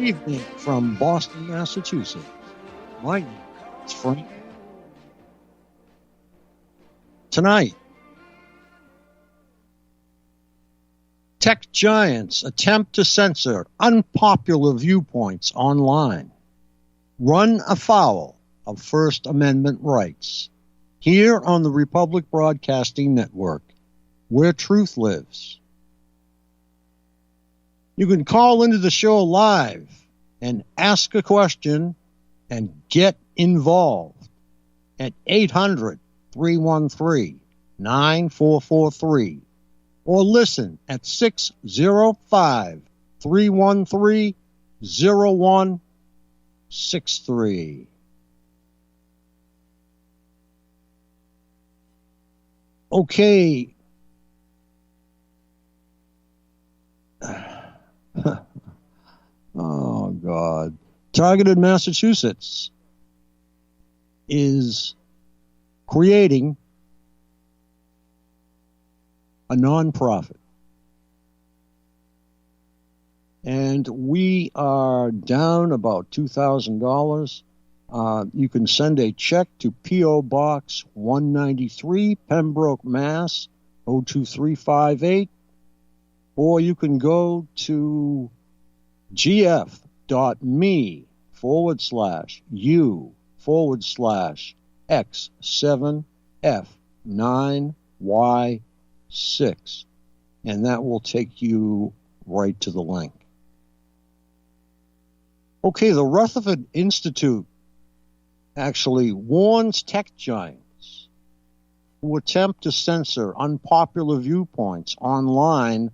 evening from Boston, Massachusetts. My name is Frank. Tonight, tech giants attempt to censor unpopular viewpoints online, run afoul of First Amendment rights. Here on the Republic Broadcasting Network, where truth lives. You can call into the show live and ask a question and get involved at 800-313-9443 or listen at 605-313-0163. Okay. Oh, God. Targeted Massachusetts is creating a nonprofit. And we are down about $2,000. You can send a check to P.O. Box 193, Pembroke, Mass. 02358. Or you can go to gf.me/u/x7f9y6. And that will take you right to the link. Okay, the Rutherford Institute actually warns tech giants who attempt to censor unpopular viewpoints online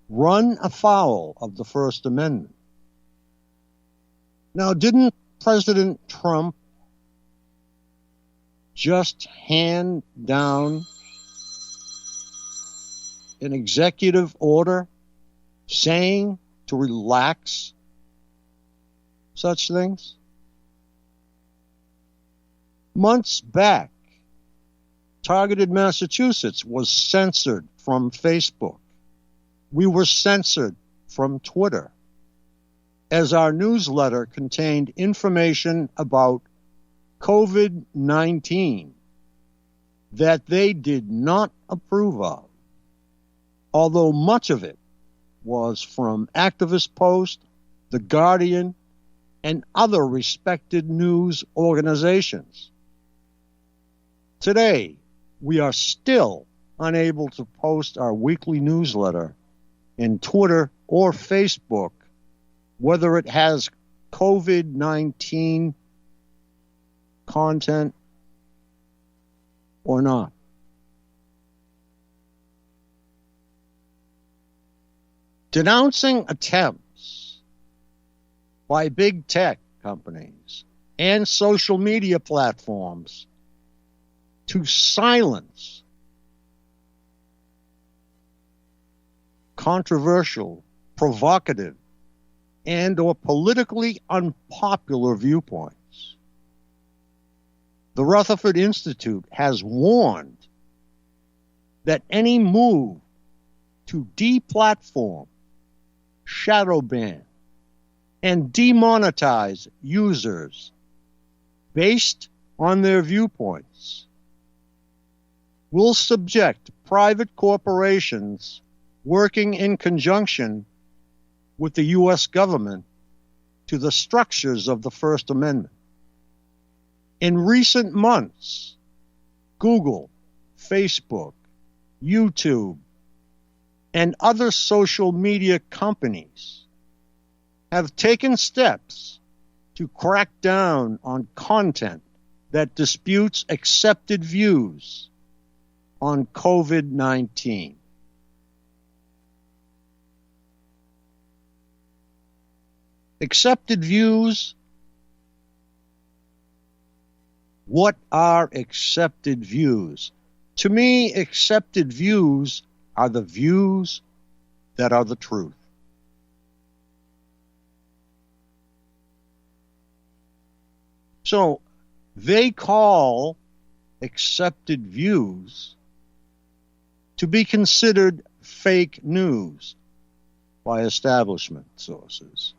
run afoul of the First Amendment. Now, didn't President Trump just hand down an executive order saying to relax such things? Months back, Targeted Massachusetts was censored from Facebook. We were censored from Twitter, as our newsletter contained information about COVID-19 that they did not approve of, although much of it was from Activist Post, The Guardian, and other respected news organizations. Today, we are still unable to post our weekly newsletter in Twitter or Facebook, whether it has COVID-19 content or not. Denouncing attempts by big tech companies and social media platforms to silence controversial, provocative, and or politically unpopular viewpoints. The Rutherford Institute has warned that any move to deplatform, shadow ban, and demonetize users based on their viewpoints will subject private corporations working in conjunction with the U.S. government to the structures of the First Amendment. In recent months, Google, Facebook, YouTube, and other social media companies have taken steps to crack down on content that disputes accepted views on COVID-19. Accepted views? What are accepted views? To me, accepted views are the views that are the truth. So they call accepted views to be considered fake news by establishment sources.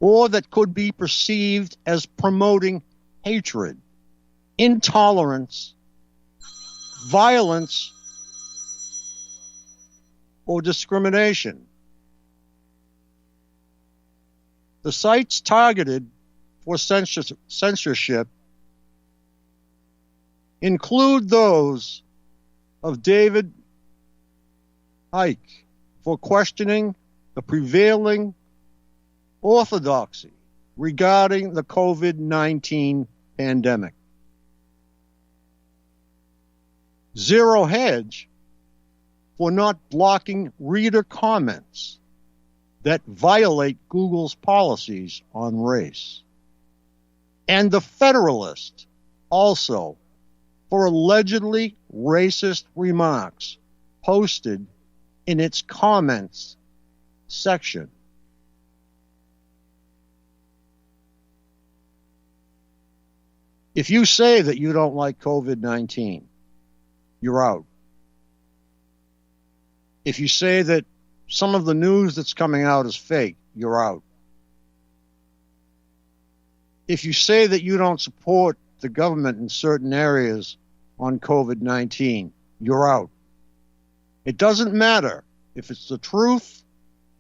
or that could be perceived as promoting hatred, intolerance, violence, or discrimination. The sites targeted for censorship include those of David Icke for questioning the prevailing orthodoxy regarding the COVID-19 pandemic. Zero Hedge for not blocking reader comments that violate Google's policies on race. And The Federalist also for allegedly racist remarks posted in its comments section. If you say that you don't like COVID-19, you're out. If you say that some of the news that's coming out is fake, you're out. If you say that you don't support the government in certain areas on COVID-19, you're out. It doesn't matter if it's the truth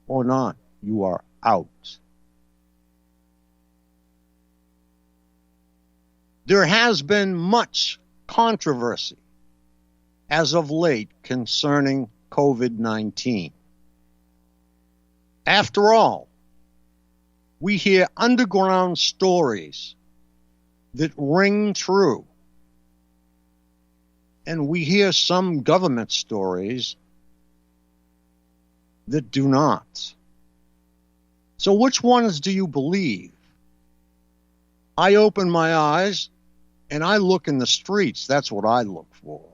or not, you are out. There has been much controversy as of late concerning COVID-19. After all, we hear underground stories that ring true, and we hear some government stories that do not. So which ones do you believe? I open my eyes and I look in the streets. That's what I look for.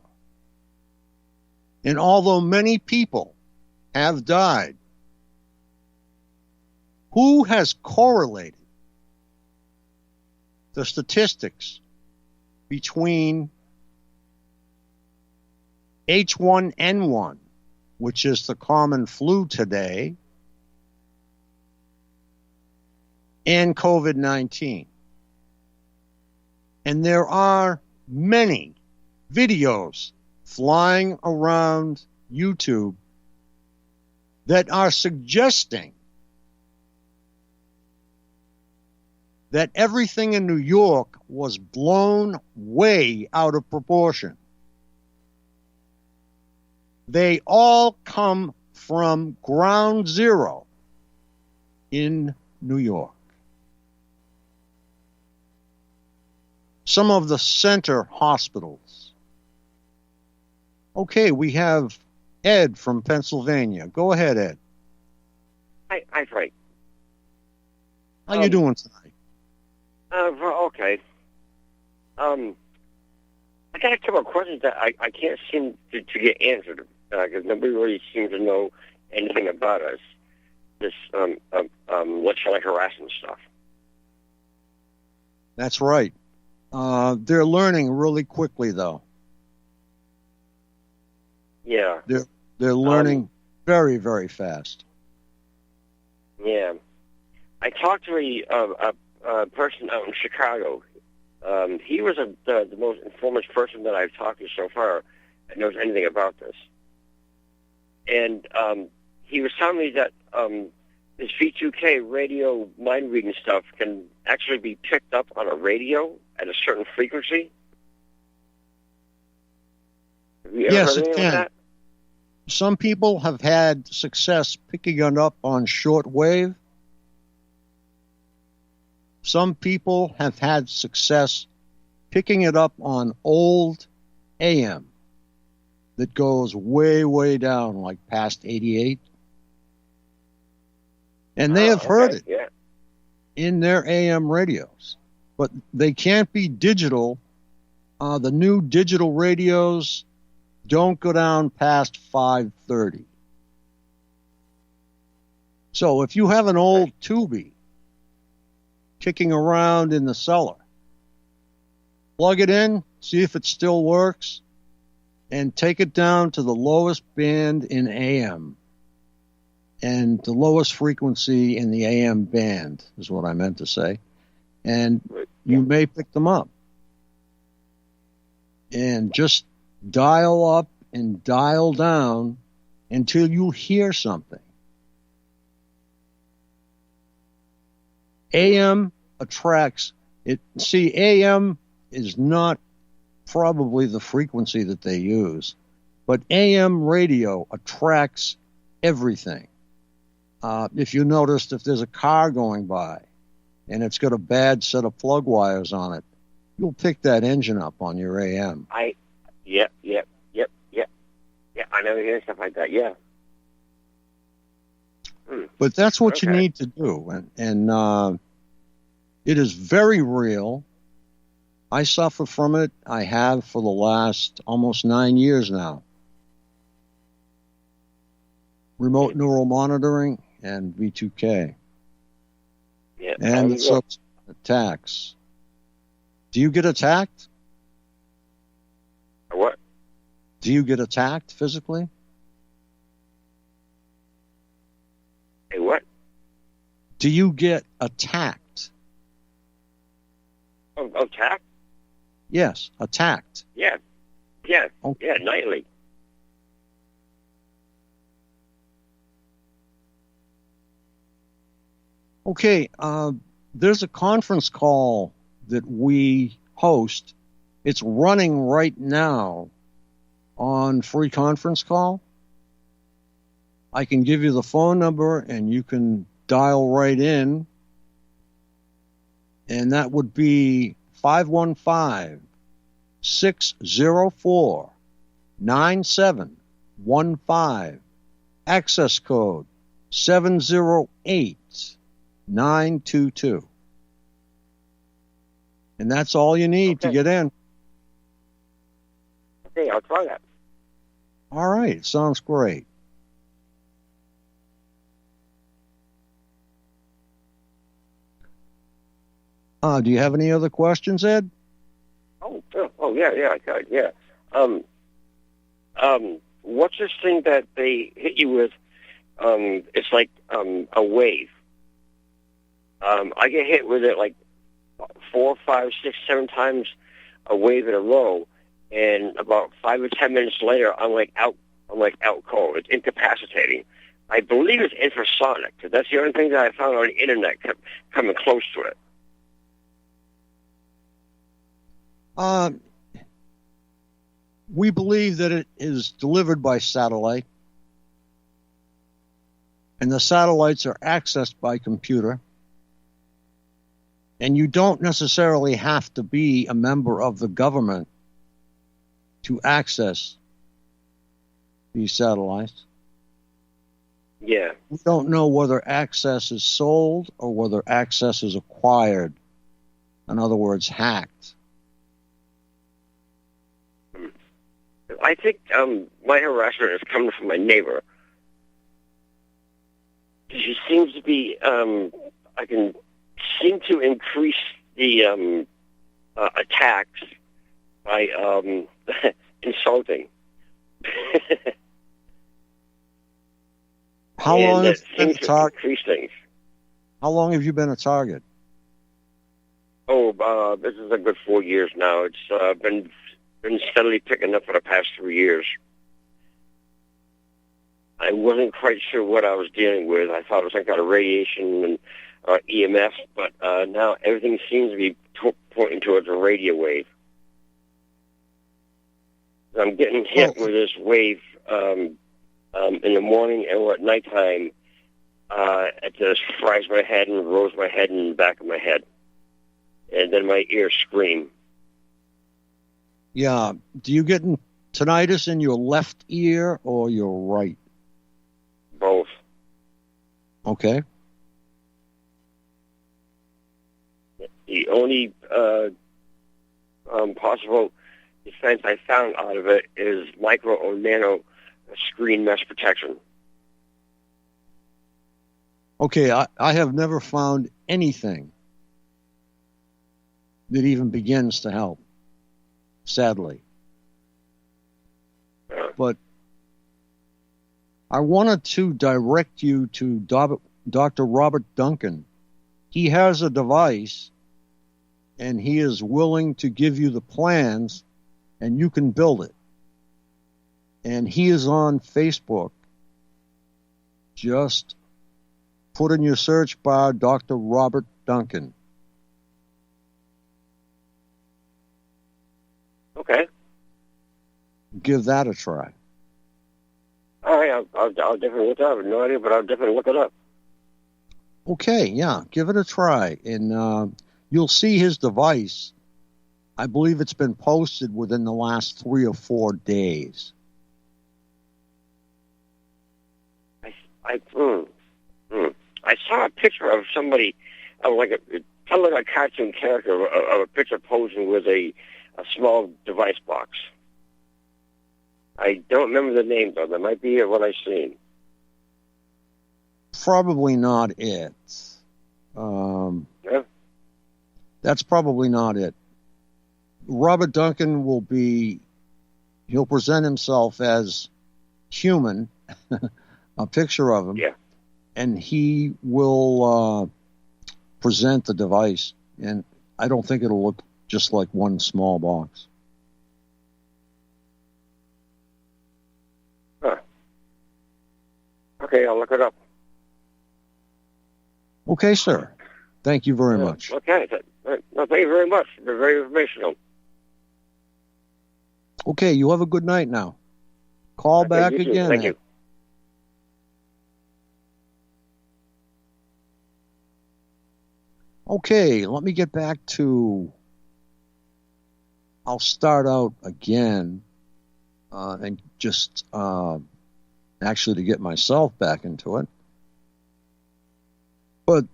And although many people have died, who has correlated the statistics between H1N1, which is the common flu today, and COVID-19? And there are many videos flying around YouTube that are suggesting that everything in New York was blown way out of proportion. They all come from ground zero in New York. Some of the center hospitals. Okay, we have Ed from Pennsylvania. Go ahead, Ed. Hi, Frank. How you doing tonight? Okay. I got a couple of questions that I can't seem to get answered because nobody really seems to know anything about us. This electronic harassment stuff. That's right. They're learning really quickly, though. Yeah. They're learning very, very fast. Yeah. I talked to a person out in Chicago. He was the most informed person that I've talked to so far that knows anything about this. And he was telling me that this V2K radio mind reading stuff can actually be picked up on a radio at a certain frequency. Have you ever Yes, heard it anything like can. that? Some people have had success picking it up on shortwave. Some people have had success picking it up on old AM that goes way, way down, like past 88. And they have heard it in their AM radios. But they can't be digital. The new digital radios don't go down past 530. So if you have an old Tubi kicking around in the cellar, plug it in, see if it still works, and take it down to the lowest band in AM. and the lowest frequency in the AM band is what I meant to say. And you may pick them up. And just dial up and dial down until you hear something. AM attracts it. See, AM is not probably the frequency that they use, but AM radio attracts everything. If you noticed, if there's a car going by and it's got a bad set of plug wires on it, you'll pick that engine up on your AM. Yep. I never hear stuff like that. Yeah. But that's what you need to do, and it is very real. I suffer from it. I have for the last almost 9 years now. Remote neural monitoring and V2K. Yeah. And the subsequent attacks. Do you get attacked? What? Do you get attacked physically? Hey, what? Do you get attacked? Attacked? Yes, attacked. Yeah. Okay. Yeah, nightly. Okay, there's a conference call that we host. It's running right now on free conference call. I can give you the phone number and you can dial right in. And that would be 515-604-9715. Access code 708922. And that's all you need to get in. Okay, I'll try that. All right, sounds great. Do you have any other questions, Ed? Yeah, I got it, yeah. What's this thing that they hit you with? It's like a wave. I get hit with it like 4, 5, 6, 7 times a wave in a row, and about 5 or 10 minutes later, I'm out cold. It's incapacitating. I believe it's infrasonic. That's the only thing that I found on the internet kept coming close to it. We believe that it is delivered by satellite, and the satellites are accessed by computer, and you don't necessarily have to be a member of the government to access these satellites. Yeah. We don't know whether access is sold or whether access is acquired. In other words, hacked. I think my harassment is coming from my neighbor. She seems to be, I can seem to increase the attacks by insulting. How long have you been a target? Increase things. How long have you been a target? Oh, this is a good 4 years now. It's been steadily picking up for the past 3 years. I wasn't quite sure what I was dealing with. I thought it was some kind of radiation and EMF, but now everything seems to be pointing towards a radio wave. I'm getting hit with this wave in the morning or at nighttime. It just fries my head and rolls my head in the back of my head. And then my ears scream. Yeah. Do you get tinnitus in your left ear or your right? Both. Okay. The only possible defense I found out of it is micro or nano screen mesh protection. Okay, I have never found anything that even begins to help, sadly. But I wanted to direct you to Dr. Robert Duncan. He has a device, and he is willing to give you the plans, and you can build it. And he is on Facebook. Just put in your search bar Dr. Robert Duncan. Okay. Give that a try. All right, I'll definitely look it up. I have no idea, but I'll definitely look it up. Okay, yeah, give it a try. And you'll see his device. I believe it's been posted within the last 3 or 4 days. I saw a picture of somebody, like a cartoon character, of a picture posing with a small device box. I don't remember the name, though. That might be what I've seen. Probably not it. Yeah? That's probably not it. Robert Duncan he'll present himself as human, a picture of him. Yeah. And he will present the device. And I don't think it'll look just like one small box. Huh. Okay, I'll look it up. Okay, sir. Thank you very much. Okay. No, thank you very much. They're very informational. Okay, you have a good night now. Call back again. Thank you. Okay, let me get back to... I'll start out again and just actually to get myself back into it. But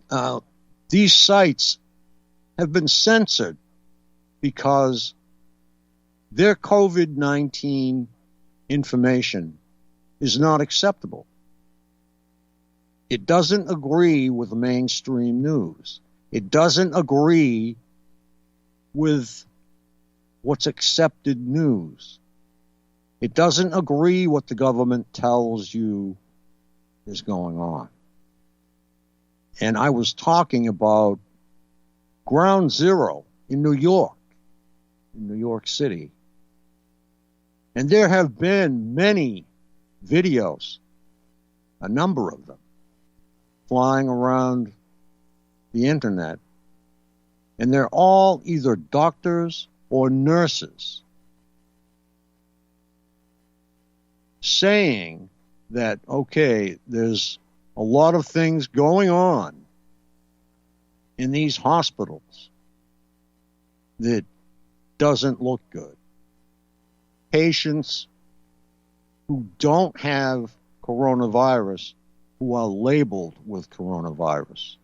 these sites have been censored because their COVID-19 information is not acceptable. It doesn't agree with the mainstream news. It doesn't agree with what's accepted news. It doesn't agree what the government tells you is going on. And I was talking about Ground Zero in New York City. And there have been many videos, a number of them, flying around the internet. And they're all either doctors or nurses saying that, okay, there's a lot of things going on in these hospitals that doesn't look good. Patients who don't have coronavirus who are labeled with coronavirus.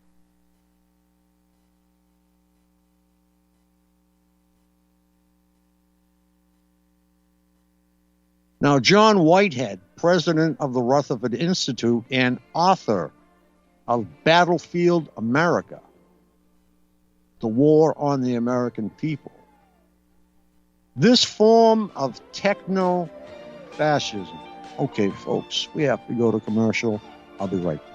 Now, John Whitehead, president of the Rutherford Institute and author of Battlefield America, The War on the American People. This form of techno-fascism. Okay, folks, we have to go to commercial. I'll be right back.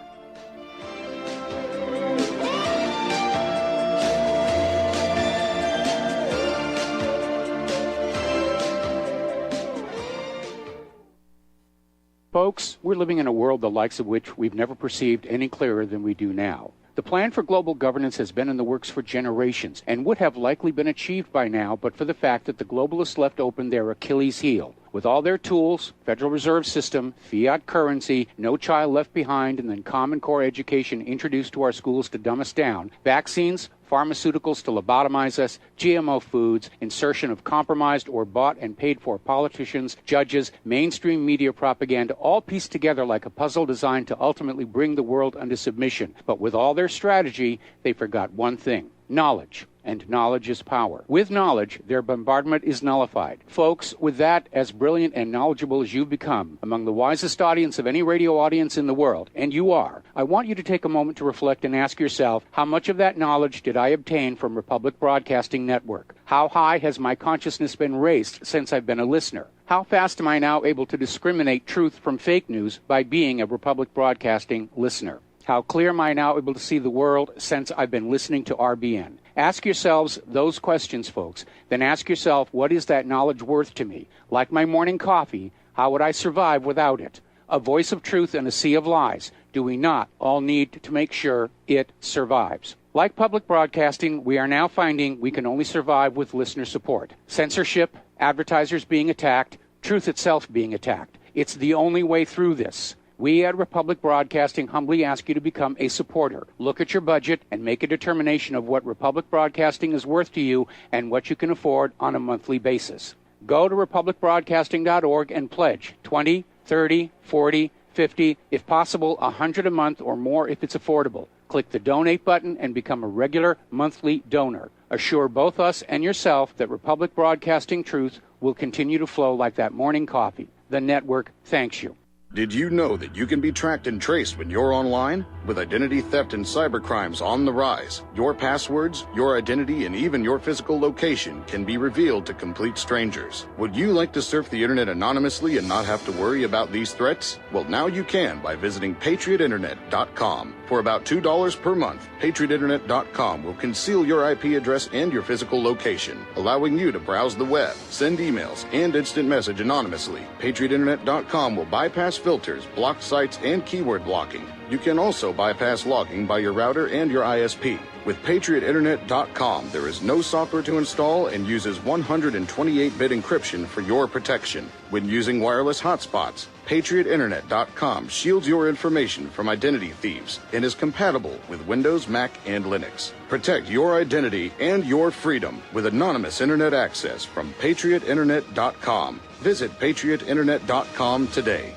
Folks, we're living in a world the likes of which we've never perceived any clearer than we do now. The plan for global governance has been in the works for generations and would have likely been achieved by now but for the fact that the globalists left open their Achilles heel. With all their tools, Federal Reserve System, fiat currency, no child left behind, and then Common Core education introduced to our schools to dumb us down, vaccines, pharmaceuticals to lobotomize us, GMO foods, insertion of compromised or bought and paid for politicians, judges, mainstream media propaganda, all pieced together like a puzzle designed to ultimately bring the world under submission. But with all their strategy, they forgot one thing: knowledge. And knowledge is power. With knowledge, their bombardment is nullified. Folks, with that, as brilliant and knowledgeable as you've become, among the wisest audience of any radio audience in the world, and you are, I want you to take a moment to reflect and ask yourself, how much of that knowledge did I obtain from Republic Broadcasting Network? How high has my consciousness been raised since I've been a listener? How fast am I now able to discriminate truth from fake news by being a Republic Broadcasting listener? How clear am I now able to see the world since I've been listening to RBN? Ask yourselves those questions, folks. Then ask yourself, what is that knowledge worth to me? Like my morning coffee, how would I survive without it? A voice of truth in a sea of lies. Do we not all need to make sure it survives? Like public broadcasting, we are now finding we can only survive with listener support. Censorship, advertisers being attacked, truth itself being attacked. It's the only way through this. We at Republic Broadcasting humbly ask you to become a supporter. Look at your budget and make a determination of what Republic Broadcasting is worth to you and what you can afford on a monthly basis. Go to republicbroadcasting.org and pledge 20, 30, 40, 50, if possible, 100 a month or more if it's affordable. Click the donate button and become a regular monthly donor. Assure both us and yourself that Republic Broadcasting truth will continue to flow like that morning coffee. The network thanks you. Did you know that you can be tracked and traced when you're online? With identity theft and cybercrimes on the rise, your passwords, your identity, and even your physical location can be revealed to complete strangers. Would you like to surf the internet anonymously and not have to worry about these threats? Well, now you can by visiting patriotinternet.com. For about $2 per month, patriotinternet.com will conceal your IP address and your physical location, allowing you to browse the web, send emails, and instant message anonymously. patriotinternet.com will bypass filters, blocked sites, and keyword blocking. You can also bypass logging by your router and your ISP. With patriotinternet.com, there is no software to install and uses 128-bit encryption for your protection. When using wireless hotspots, patriotinternet.com shields your information from identity thieves and is compatible with Windows, Mac, and Linux. Protect your identity and your freedom with anonymous internet access from patriotinternet.com. Visit patriotinternet.com today.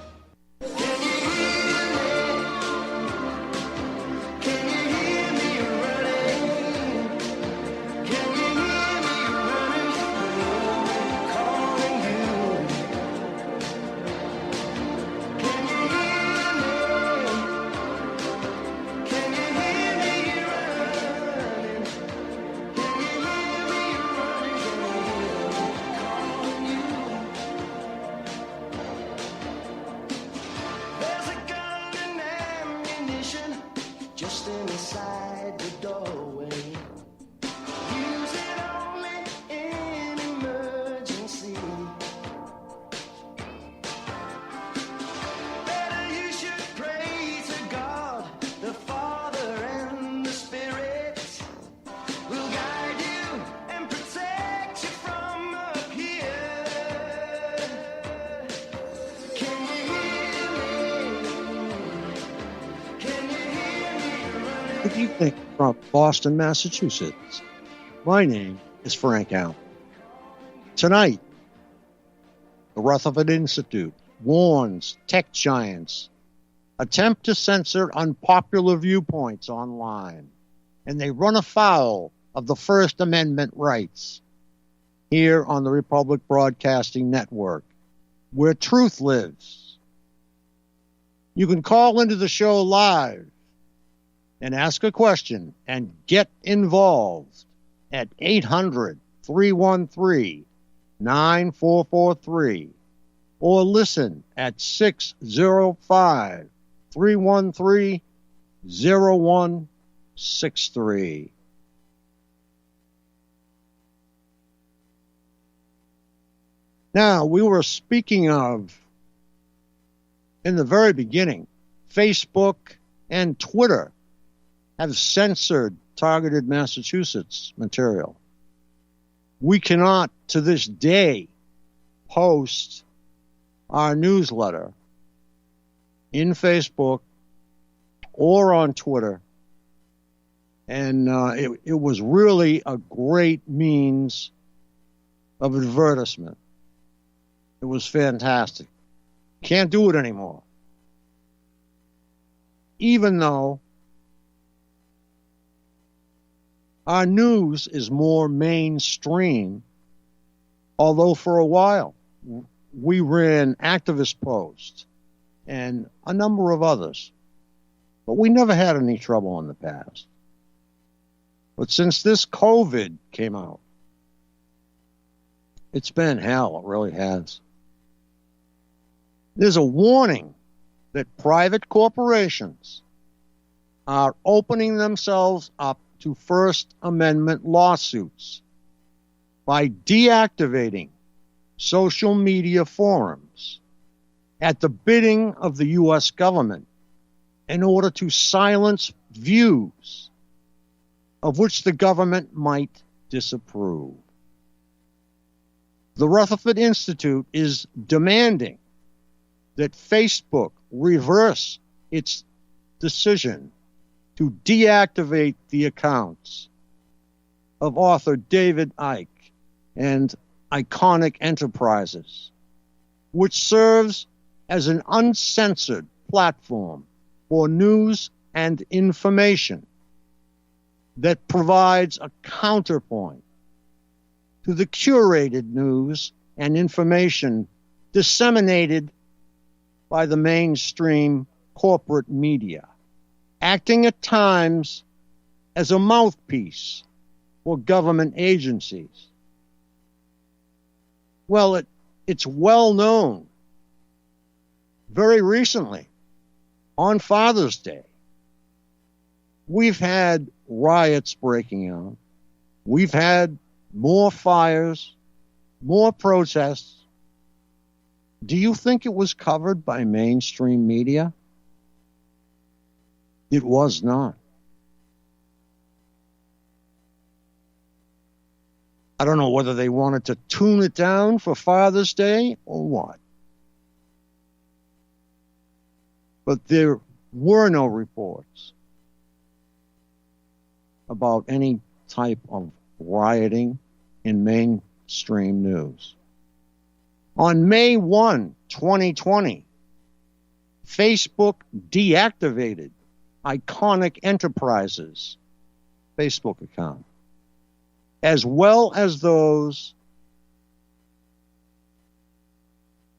Good evening from Boston, Massachusetts. My name is Frank Allen. Tonight, the Rutherford Institute warns tech giants attempt to censor unpopular viewpoints online, and they run afoul of the First Amendment rights here on the Republic Broadcasting Network, where truth lives. You can call into the show live and ask a question and get involved at 800-313-9443 or listen at 605-313-0163. Now, we were speaking of, in the very beginning, Facebook and Twitter have censored targeted Massachusetts material. We cannot, to this day, post our newsletter in Facebook or on Twitter. And it was really a great means of advertisement. It was fantastic. Can't do it anymore. Even though our news is more mainstream, although for a while we ran activist posts and a number of others. But we never had any trouble in the past. But since this COVID came out, it's been hell. It really has. There's a warning that private corporations are opening themselves up to First Amendment lawsuits by deactivating social media forums at the bidding of the U.S. government in order to silence views of which the government might disapprove. The Rutherford Institute is demanding that Facebook reverse its decision to deactivate the accounts of author David Icke and Iconic Enterprises, which serves as an uncensored platform for news and information that provides a counterpoint to the curated news and information disseminated by the mainstream corporate media, acting at times as a mouthpiece for government agencies. Well, it's well known. Very recently, on Father's Day, we've had riots breaking out. We've had more fires, more protests. Do you think it was covered by mainstream media? It was not. I don't know whether they wanted to tune it down for Father's Day or what. But there were no reports about any type of rioting in mainstream news. On May 1, 2020, Facebook deactivated Iconic Enterprises' Facebook account, as well as those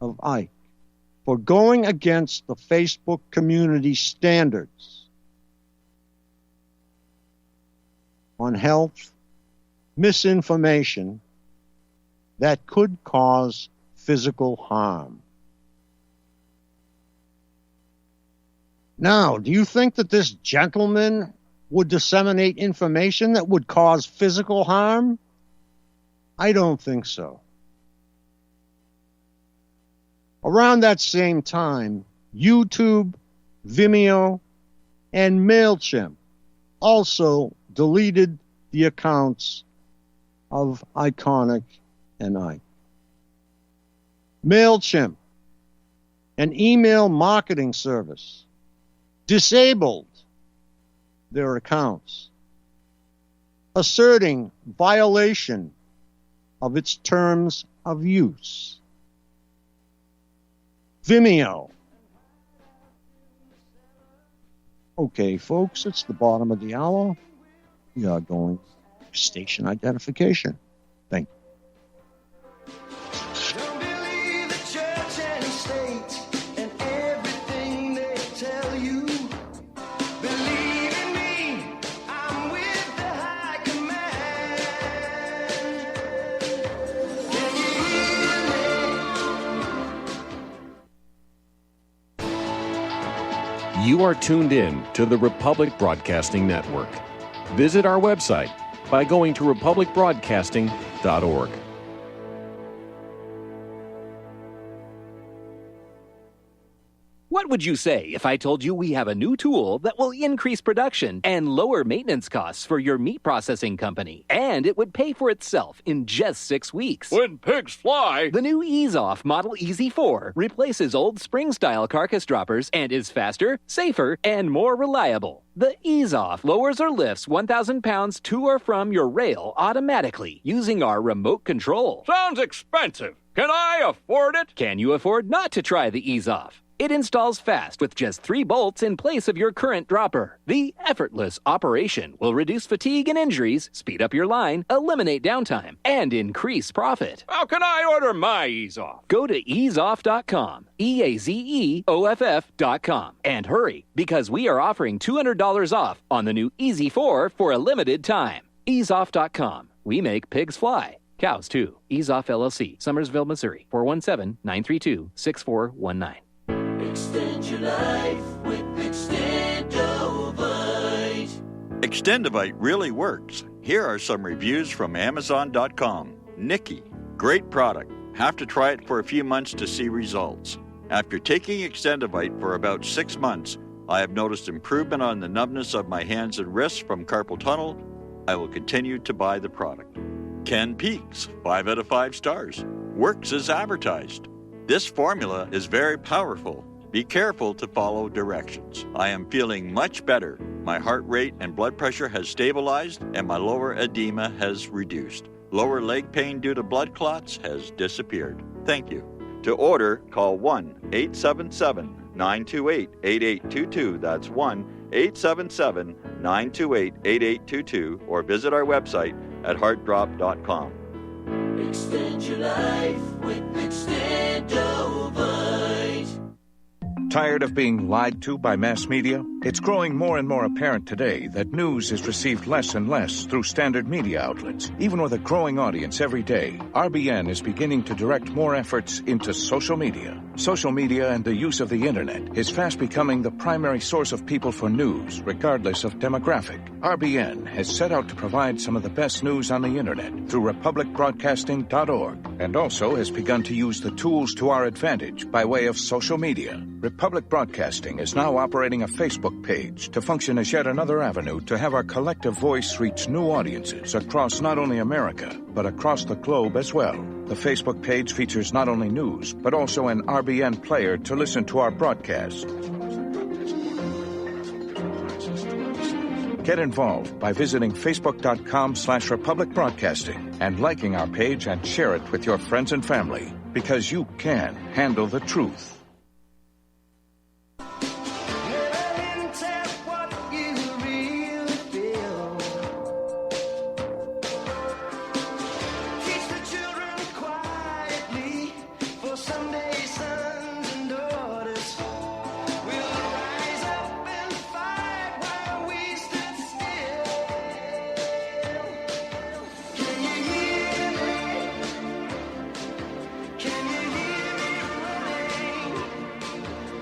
of Icke, for going against the Facebook community standards on health, misinformation that could cause physical harm. Now, do you think that this gentleman would disseminate information that would cause physical harm? I don't think so. Around that same time, YouTube, Vimeo, and MailChimp also deleted the accounts of Iconic and Icke. MailChimp, an email marketing service, disabled their accounts, asserting violation of its terms of use. Vimeo. Okay, folks, it's the bottom of the hour. We are going to station identification. Thank you. You are tuned in to the Republic Broadcasting Network. Visit our website by going to republicbroadcasting.org. What would you say if I told you we have a new tool that will increase production and lower maintenance costs for your meat processing company? And it would pay for itself in just 6 weeks. When pigs fly! The new Ease-Off Model Easy 4 replaces old spring-style carcass droppers and is faster, safer, and more reliable. The Ease-Off lowers or lifts 1,000 pounds to or from your rail automatically using our remote control. Sounds expensive. Can I afford it? Can you afford not to try the Ease-Off? It installs fast with just 3 bolts in place of your current dropper. The effortless operation will reduce fatigue and injuries, speed up your line, eliminate downtime, and increase profit. How can I order my Ease-Off? Go to easeoff.com, EAZEOFF.com, and hurry, because we are offering $200 off on the new Easy 4 for a limited time. Easeoff.com. We make pigs fly. Cows, too. Ease-Off LLC, Summersville, Missouri, 417-932-6419. Extend your life with Extendovite. Extendovite really works. Here are some reviews from Amazon.com. Nikki, great product. Have to try it for a few months to see results. After taking Extendovite for about 6 months, I have noticed improvement on the numbness of my hands and wrists from carpal tunnel. I will continue to buy the product. Ken Peaks, 5 out of 5 stars. Works as advertised. This formula is very powerful. Be careful to follow directions. I am feeling much better. My heart rate and blood pressure has stabilized and my lower edema has reduced. Lower leg pain due to blood clots has disappeared. Thank you. To order, call 1-877-928-8822. That's 1-877-928-8822 or visit our website at heartdrop.com. Extend your life with Extendovite. Tired of being lied to by mass media? It's growing more and more apparent today that news is received less and less through standard media outlets. Even with a growing audience every day, RBN is beginning to direct more efforts into social media. Social media and the use of the internet is fast becoming the primary source of people for news, regardless of demographic. RBN has set out to provide some of the best news on the internet through republicbroadcasting.org, and also has begun to use the tools to our advantage by way of social media. Republic Broadcasting is now operating a Facebook page to function as yet another avenue to have our collective voice reach new audiences across not only America, but across the globe as well. The Facebook page features not only news, but also an RBN player to listen to our broadcast. Get involved by visiting facebook.com/Republic Broadcasting and liking our page and share it with your friends and family, because you can handle the truth.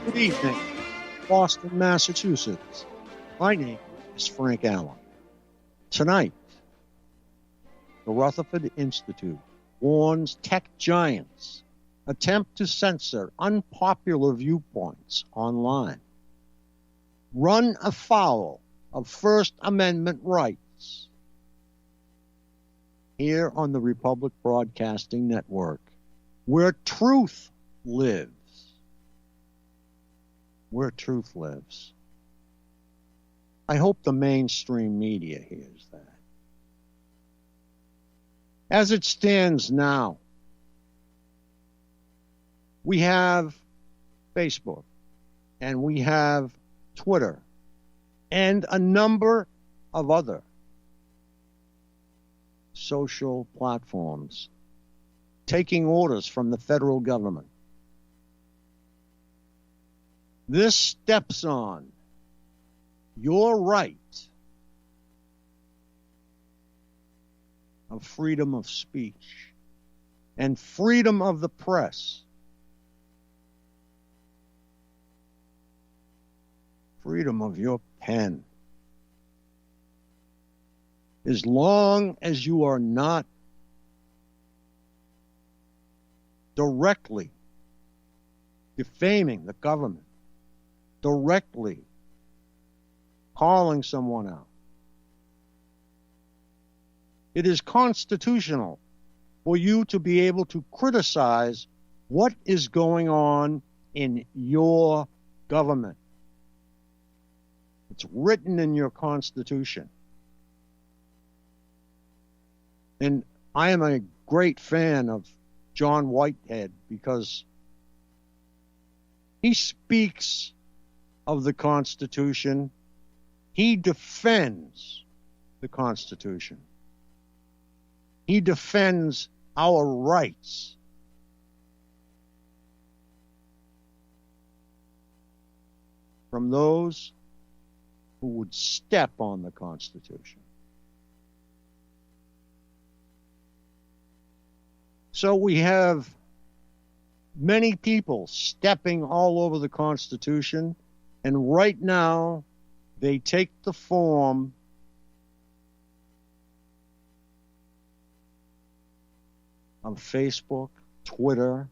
Good evening, Boston, Massachusetts. My name is Frank Allen. Tonight, the Rutherford Institute warns tech giants attempt to censor unpopular viewpoints online, run afoul of First Amendment rights. Here on the Republic Broadcasting Network, where truth lives. Where truth lives. I hope the mainstream media hears that. As it stands now, we have Facebook and we have Twitter and a number of other social platforms taking orders from the federal government. This steps on your right of freedom of speech and freedom of the press. Freedom of your pen. As long as you are not directly defaming the government, directly calling someone out. It is constitutional for you to be able to criticize what is going on in your government. It's written in your Constitution. And I am a great fan of John Whitehead because he speaks of the Constitution. He defends the Constitution. He defends our rights. From those who would step on the Constitution. So we have many people stepping all over the Constitution, and right now they take the form of Facebook, Twitter.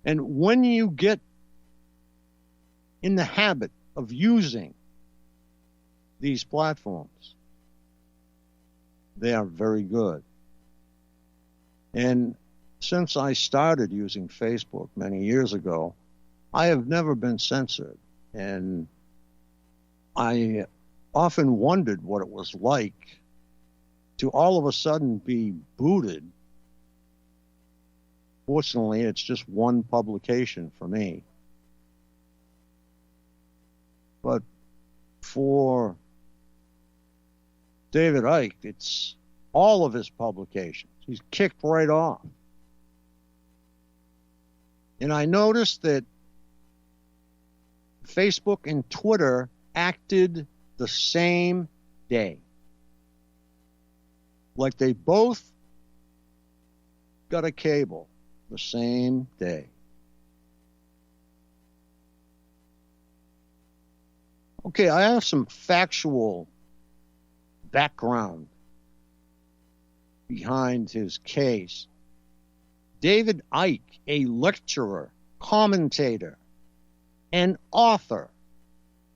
And when you get in the habit of using these platforms, they are very good. And since I started using Facebook many years ago, I have never been censored. And I often wondered what it was like to all of a sudden be booted. Fortunately, it's just one publication for me. But for David Icke, it's all of his publications. He's kicked right off. And I noticed that Facebook and Twitter acted the same day. Like they both got a cable the same day. Okay, I have some factual background behind his case. David Icke, a lecturer, commentator, and author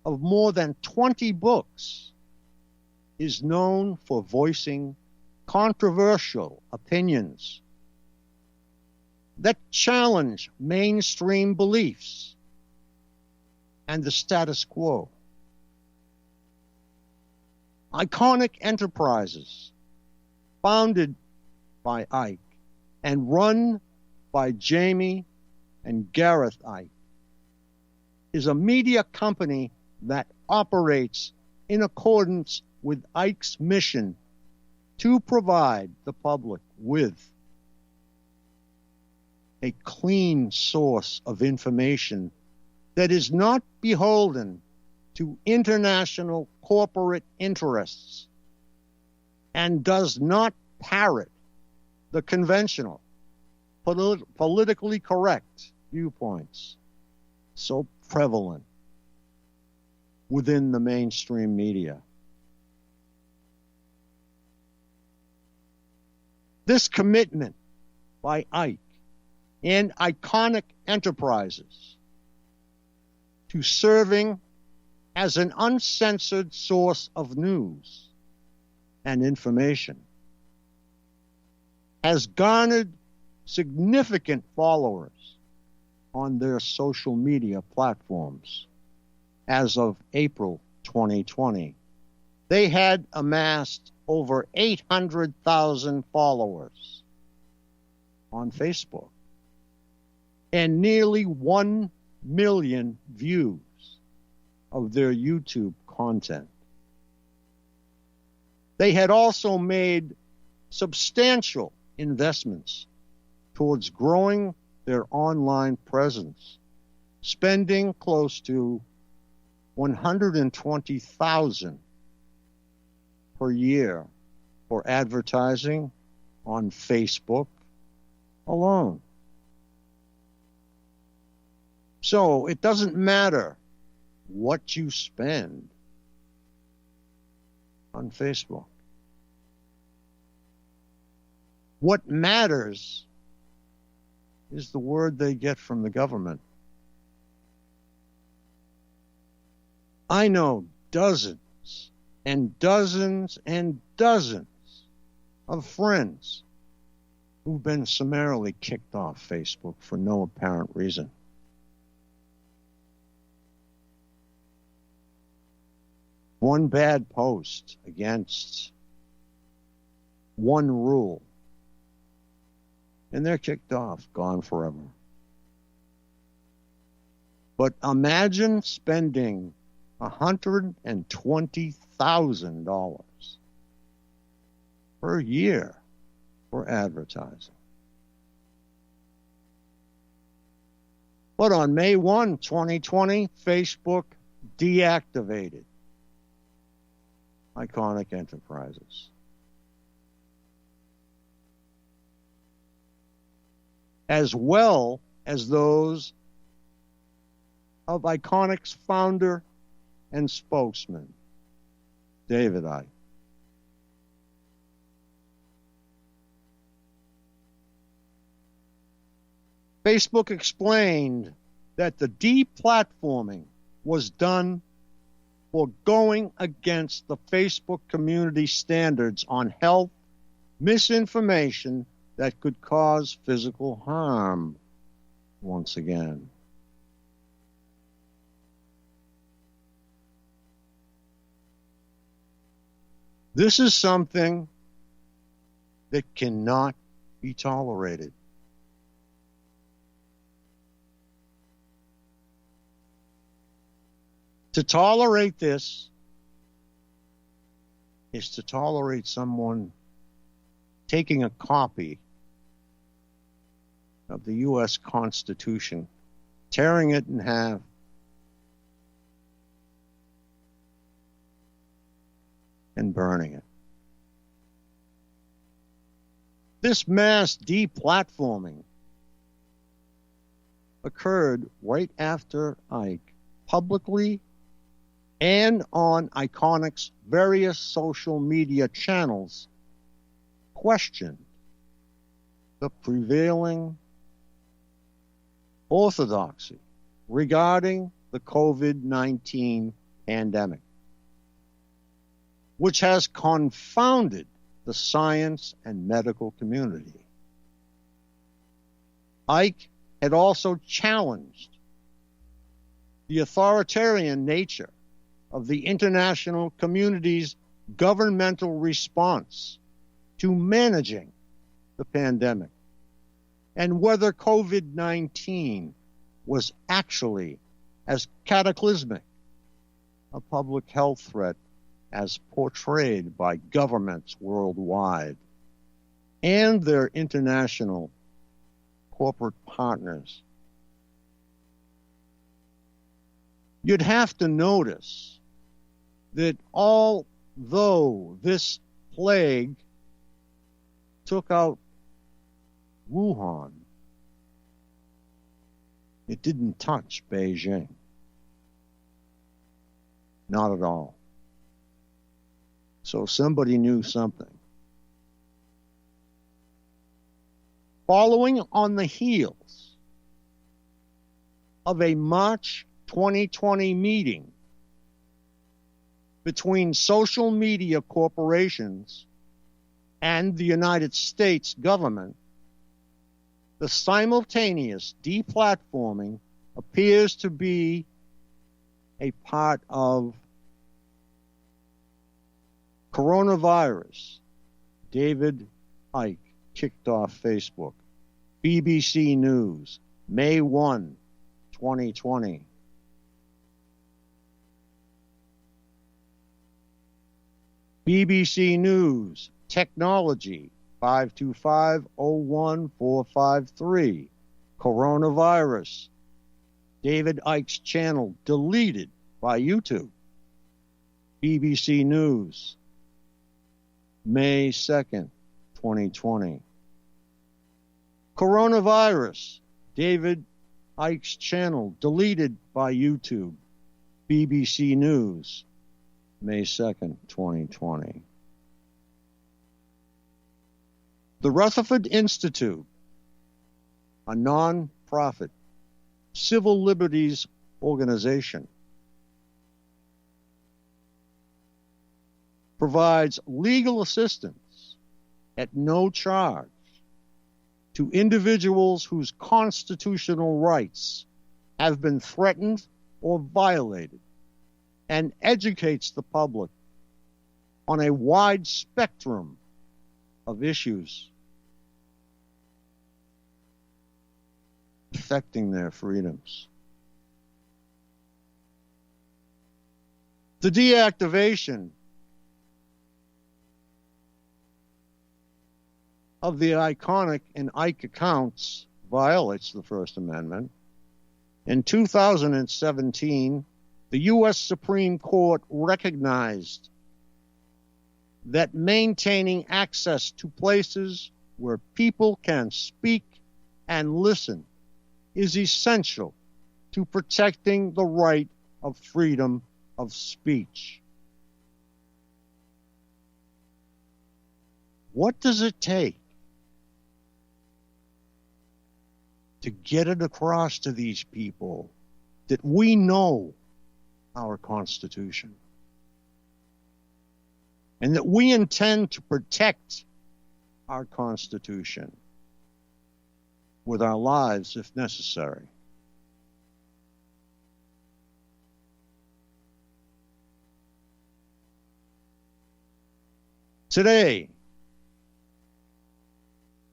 of more than 20 books, is known for voicing controversial opinions that challenge mainstream beliefs and the status quo. Iconic Enterprises, founded by Icke and run by Jamie and Gareth Icke, is a media company that operates in accordance with Icke's mission to provide the public with a clean source of information that is not beholden to international corporate interests and does not parrot the conventional, politically correct viewpoints so prevalent within the mainstream media. This commitment by Icke and Iconic Enterprises to serving as an uncensored source of news and information has garnered significant followers on their social media platforms. As of April 2020, they had amassed over 800,000 followers on Facebook and nearly 1 million views of their YouTube content. They had also made substantial investments towards growing their online presence, spending close to $120,000 per year for advertising on Facebook alone. So it doesn't matter what you spend on Facebook. What matters is the word they get from the government. I know dozens and dozens and dozens of friends who've been summarily kicked off Facebook for no apparent reason. One bad post against one rule, and they're kicked off, gone forever. But imagine spending $120,000 per year for advertising. But on May 1, 2020, Facebook deactivated Iconic Enterprises. as well as those of Iconic's founder and spokesman, David Icke. Facebook explained that the deplatforming was done for going against the Facebook community standards on health, misinformation that could cause physical harm. Once again, this is something that cannot be tolerated. To tolerate this is to tolerate someone taking a copy of the U.S. Constitution, tearing it in half, and burning it. This mass deplatforming occurred right after Icke publicly and on Iconic's various social media channels questioned the prevailing orthodoxy regarding the COVID-19 pandemic, which has confounded the science and medical community. Icke had also challenged the authoritarian nature of the international community's governmental response to managing the pandemic, and whether COVID-19 was actually as cataclysmic a public health threat as portrayed by governments worldwide and their international corporate partners. You'd have to notice that although this plague took out Wuhan, it didn't touch Beijing. Not at all. So somebody knew something. Following on the heels of a March 2020 meeting between social media corporations and the United States government, the simultaneous deplatforming appears to be a part of coronavirus. David Icke kicked off Facebook. BBC News, May 1, 2020. BBC News, Technology, 525-01453. Coronavirus. David Icke's channel deleted by YouTube. BBC News, May 2nd, 2020. Coronavirus. David Icke's channel deleted by YouTube. BBC News, May 2nd, 2020. The Rutherford Institute, a non-profit civil liberties organization, provides legal assistance at no charge to individuals whose constitutional rights have been threatened or violated, and educates the public on a wide spectrum of issues affecting their freedoms. The deactivation of the Iconic and Icke accounts violates the First Amendment. In 2017, the U.S. Supreme Court recognized that maintaining access to places where people can speak and listen is essential to protecting the right of freedom of speech. What does it take to get it across to these people that we know our Constitution and that we intend to protect our Constitution with our lives if necessary? Today,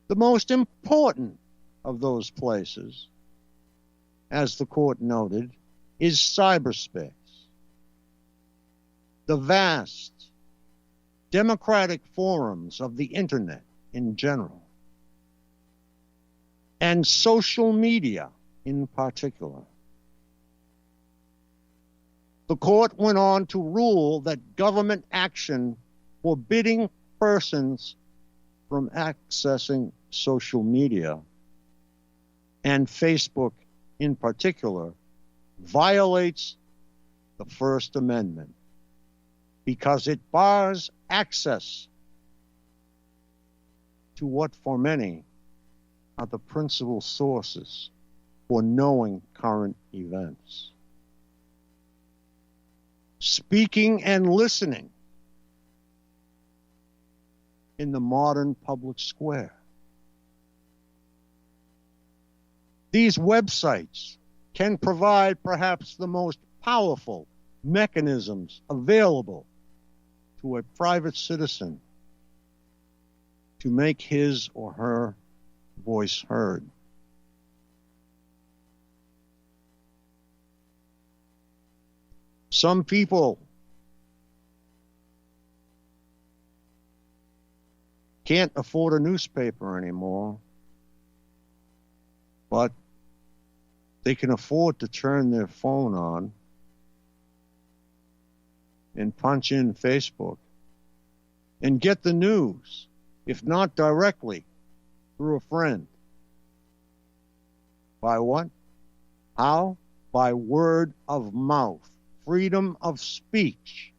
the most important of those places, as the court noted, is cyberspace. The vast democratic forums of the internet in general, and social media in particular. The court went on to rule that government action forbidding persons from accessing social media, and Facebook in particular, violates the First Amendment because it bars access to what for many are the principal sources for knowing current events. Speaking and listening in the modern public square. These websites can provide perhaps the most powerful mechanisms available to a private citizen to make his or her voice heard. Some people can't afford a newspaper anymore, but they can afford to turn their phone on and punch in Facebook and get the news, if not directly, through a friend. By what? How? By word of mouth. Freedom of speech.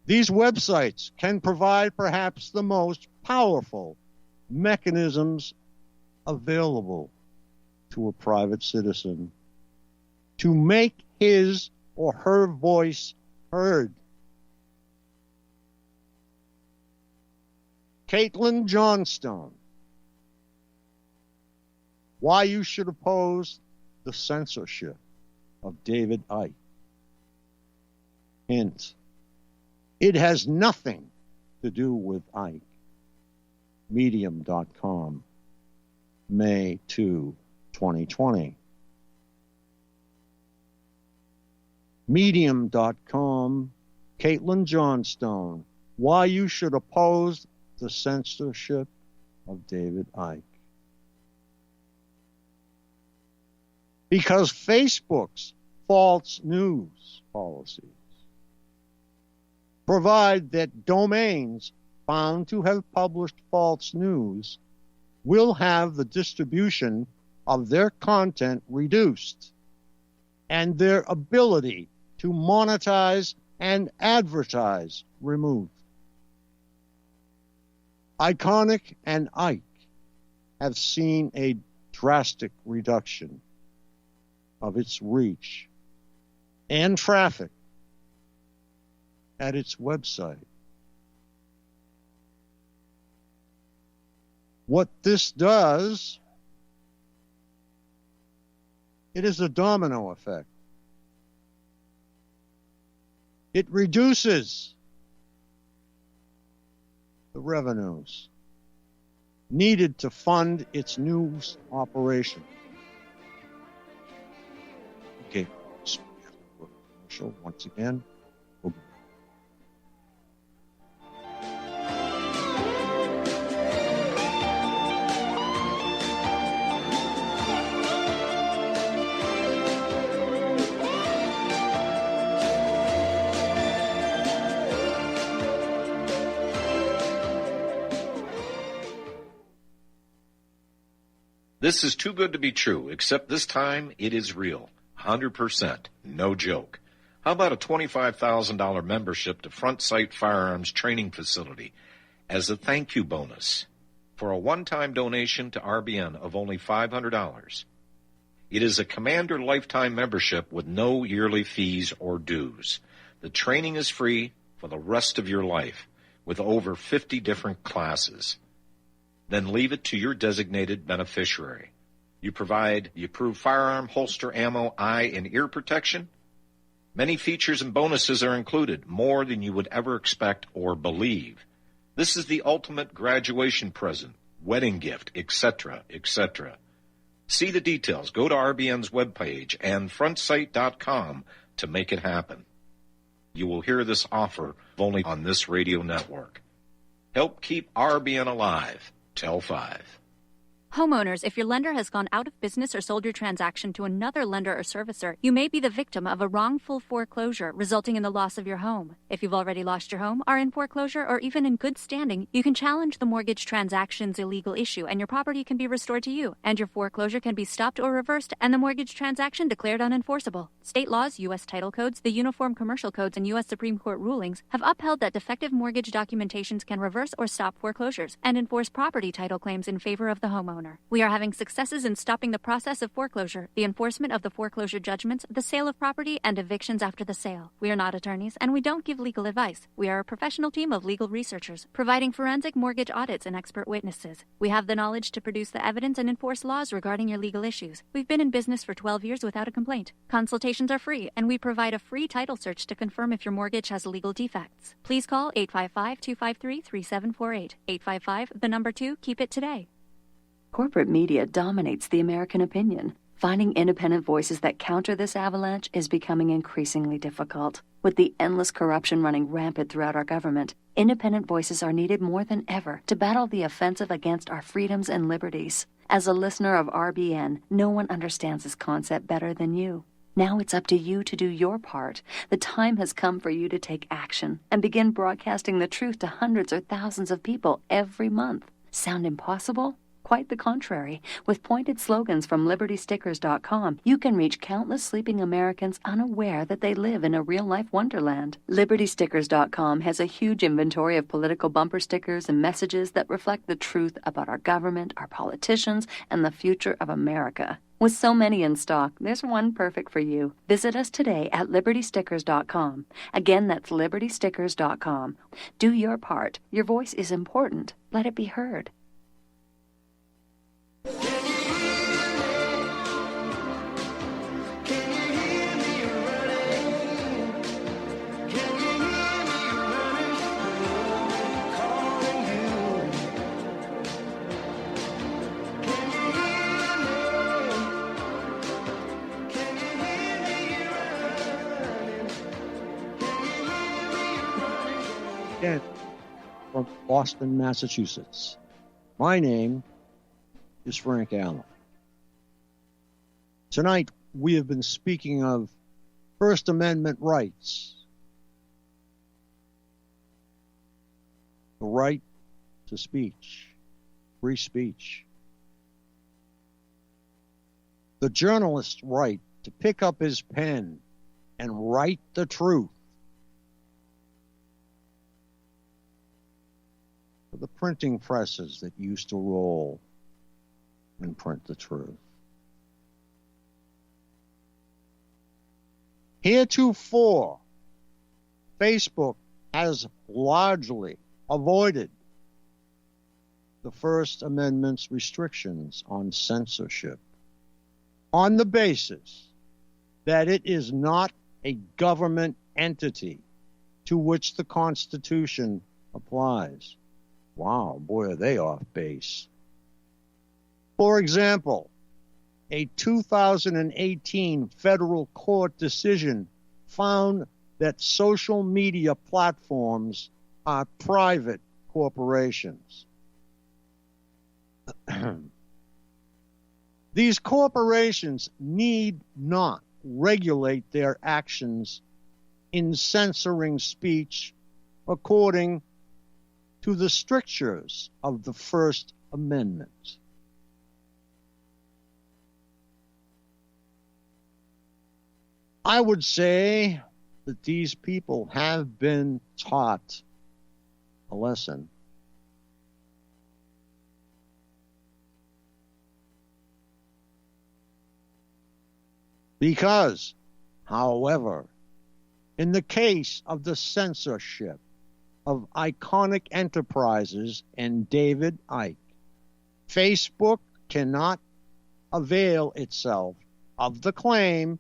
These websites can provide perhaps the most powerful mechanisms available to a private citizen to make his or her voice heard. Caitlin Johnstone, why you should oppose the censorship of David Icke. Hint, it has nothing to do with Icke. Medium.com, May 2, 2020. Medium.com, Caitlin Johnstone, why you should oppose the censorship of David Icke. Because Facebook's false news policies provide that domains found to have published false news will have the distribution of their content reduced and their ability to monetize and advertise removed. Iconic and Icke have seen a drastic reduction of its reach and traffic at its website. What this does, it is a domino effect. It reduces the revenues needed to fund its news operation. Okay, commercial once again. This is too good to be true, except this time it is real. 100%. No joke. How about a $25,000 membership to Front Sight Firearms Training Facility as a thank you bonus for a one-time donation to RBN of only $500? It is a Commander lifetime membership with no yearly fees or dues. The training is free for the rest of your life with over 50 different classes. Then leave it to your designated beneficiary. You provide the approved firearm, holster, ammo, eye, and ear protection. Many features and bonuses are included, more than you would ever expect or believe. This is the ultimate graduation present, wedding gift, etc., etc. See the details. Go to RBN's webpage and frontsight.com to make it happen. You will hear this offer only on this radio network. Help keep RBN alive. Tell 5. Homeowners, if your lender has gone out of business or sold your transaction to another lender or servicer, you may be the victim of a wrongful foreclosure resulting in the loss of your home. If you've already lost your home, are in foreclosure, or even in good standing, you can challenge the mortgage transaction's illegal issue and your property can be restored to you, and your foreclosure can be stopped or reversed and the mortgage transaction declared unenforceable. State laws, U.S. title codes, the Uniform Commercial Codes, and U.S. Supreme Court rulings have upheld that defective mortgage documentations can reverse or stop foreclosures and enforce property title claims in favor of the homeowner. We are having successes in stopping the process of foreclosure, the enforcement of the foreclosure judgments, the sale of property, and evictions after the sale. We are not attorneys, and we don't give legal advice. We are a professional team of legal researchers, providing forensic mortgage audits and expert witnesses. We have the knowledge to produce the evidence and enforce laws regarding your legal issues. We've been in business for 12 years without a complaint. Consultations are free, and we provide a free title search to confirm if your mortgage has legal defects. Please call 855-253-3748. 855, 2, keep it today. Corporate media dominates the American opinion. Finding independent voices that counter this avalanche is becoming increasingly difficult. With the endless corruption running rampant throughout our government, independent voices are needed more than ever to battle the offensive against our freedoms and liberties. As a listener of RBN, no one understands this concept better than you. Now it's up to you to do your part. The time has come for you to take action and begin broadcasting the truth to hundreds or thousands of people every month. Sound impossible? Quite the contrary. With pointed slogans from LibertyStickers.com, you can reach countless sleeping Americans unaware that they live in a real-life wonderland. LibertyStickers.com has a huge inventory of political bumper stickers and messages that reflect the truth about our government, our politicians, and the future of America. With so many in stock, there's one perfect for you. Visit us today at LibertyStickers.com. Again, that's LibertyStickers.com. Do your part. Your voice is important. Let it be heard. Again, from Boston, Massachusetts. My name is Frank Allen. Tonight, we have been speaking of First Amendment rights. The right to speech, free speech. The journalist's right to pick up his pen and write the truth. The printing presses that used to roll and print the truth. Heretofore, Facebook has largely avoided the First Amendment's restrictions on censorship on the basis that it is not a government entity to which the Constitution applies. Wow, boy, are they off base. For example, a 2018 federal court decision found that social media platforms are private corporations. These corporations need not regulate their actions in censoring speech according to the strictures of the First Amendment. I would say that these people have been taught a lesson. Because, however, in the case of the censorship of iconic enterprises and David Icke, Facebook cannot avail itself of the claim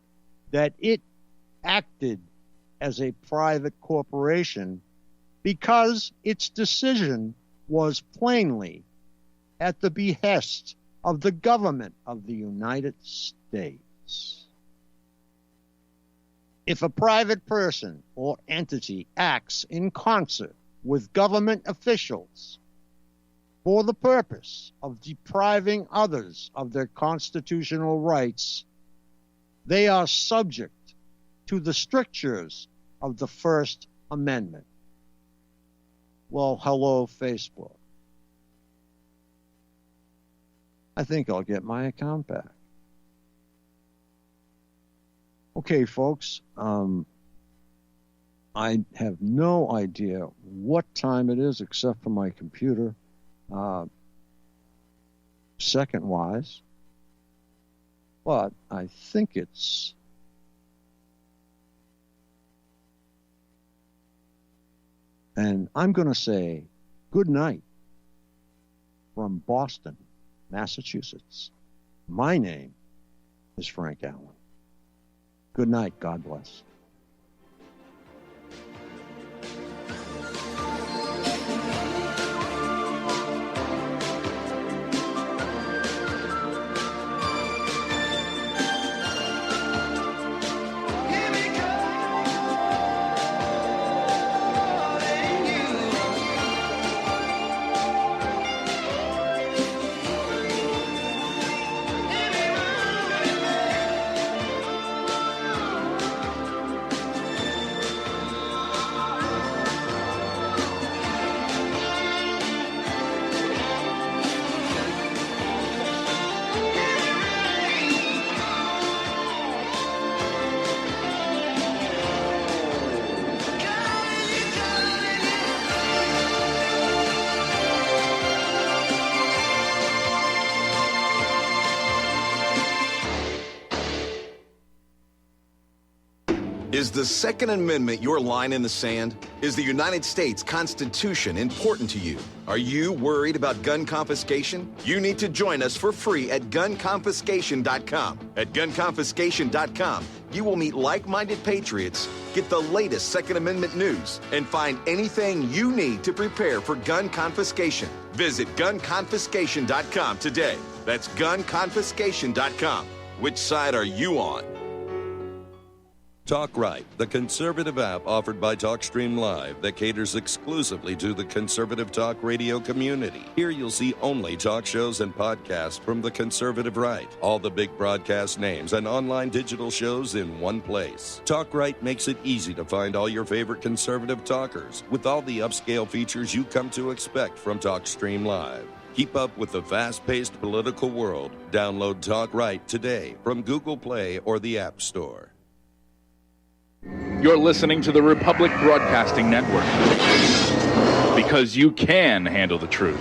that it acted as a private corporation because its decision was plainly at the behest of the government of the United States. If a private person or entity acts in concert with government officials for the purpose of depriving others of their constitutional rights, they are subject to the strictures of the First Amendment. Well, hello, Facebook. I think I'll get my account back. Okay, folks, I have no idea what time it is except for my computer, second-wise, but I think it's and I'm going to say good night from Boston, Massachusetts. My name is Frank Allen. Good night. God bless. Is the Second Amendment your line in the sand? Is the United States Constitution important to you? Are you worried about gun confiscation? You need to join us for free at gunconfiscation.com. At gunconfiscation.com, you will meet like-minded patriots, get the latest Second Amendment news, and find anything you need to prepare for gun confiscation. Visit gunconfiscation.com today. That's gunconfiscation.com. Which side are you on? Talk Right, the conservative app offered by TalkStream Live that caters exclusively to the conservative talk radio community. Here you'll see only talk shows and podcasts from the conservative right. All the big broadcast names and online digital shows in one place. Talk Right makes it easy to find all your favorite conservative talkers with all the upscale features you come to expect from TalkStream Live. Keep up with the fast-paced political world. Download Talk Right today from Google Play or the App Store. You're listening to the Republic Broadcasting Network because you can handle the truth.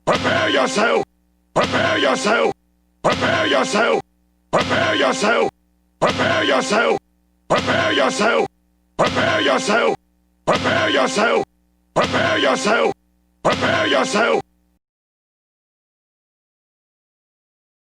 Prepare yourself! Prepare yourself! Prepare yourself! Prepare yourself! Prepare yourself! Prepare yourself! Prepare yourself! Prepare yourself! Prepare yourself! Prepare yourself!